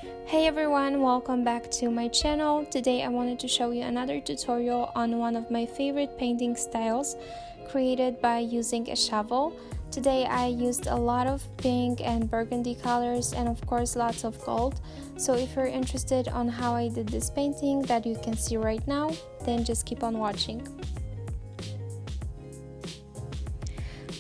Hey everyone, welcome back to my channel. Today I wanted to show you another tutorial on one of my favorite painting styles created by using a shovel. Today I used a lot of pink and burgundy colors and of course lots of gold. So if you're interested on how I did this painting that you can see right now, then just keep on watching.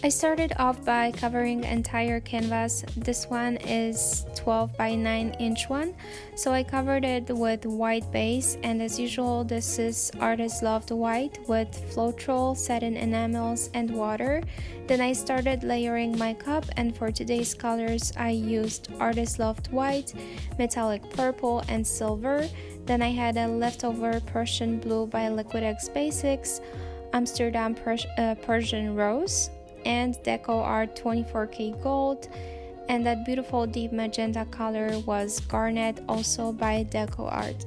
I started off by covering the entire canvas. This one is 12 by 9 inch one, so I covered it with white base, and as usual this is Artist Loft White with Floetrol, satin enamels and water. Then I started layering my cup, and for today's colors I used Artist Loft White, metallic purple and silver. Then I had a leftover Prussian blue by Liquid X Basics, Amsterdam Persian rose, and Deco Art 24K gold, and that beautiful deep magenta color was garnet, also by Deco Art.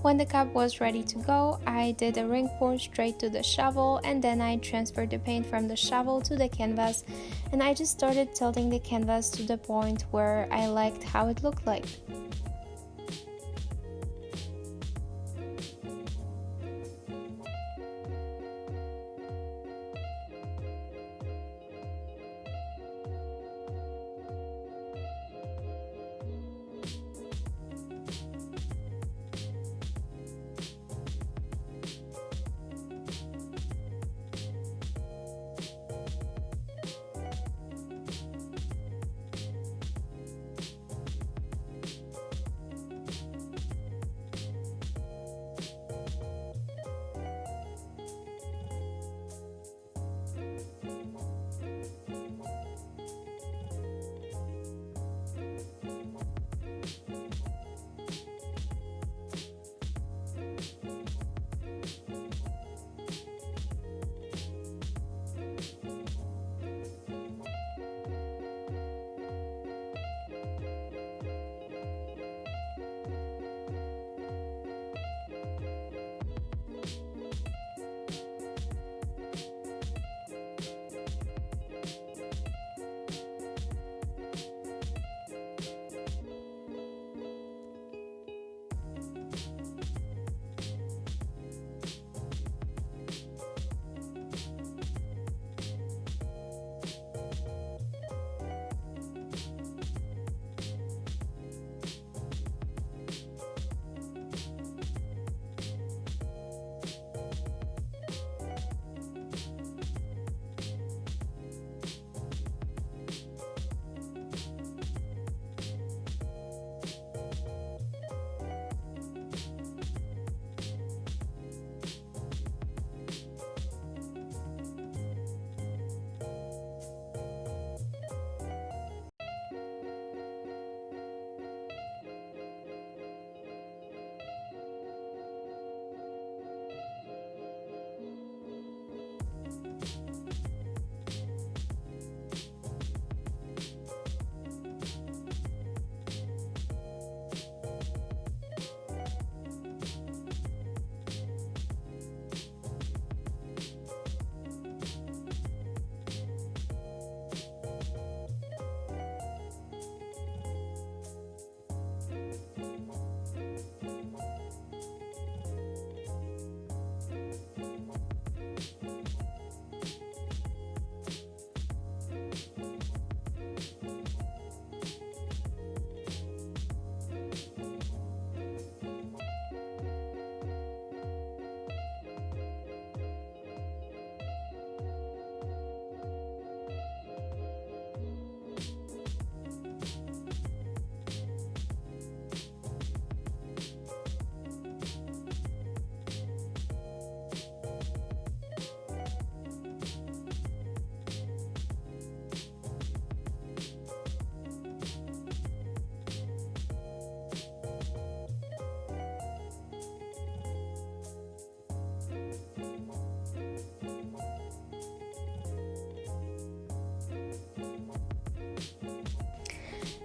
When the cup was ready to go, I did a ring pour straight to the shovel, and then I transferred the paint from the shovel to the canvas, and I just started tilting the canvas to the point where I liked how it looked like.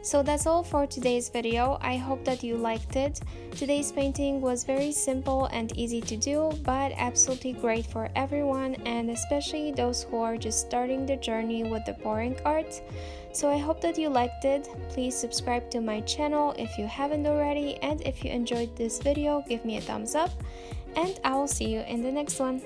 So that's all for today's video. I hope that you liked it. Today's painting was very simple and easy to do, but absolutely great for everyone, and especially those who are just starting the journey with the pouring art. So I hope that you liked it. Please subscribe to my channel if you haven't already, and if you enjoyed this video, give me a thumbs up, and I will see you in the next one.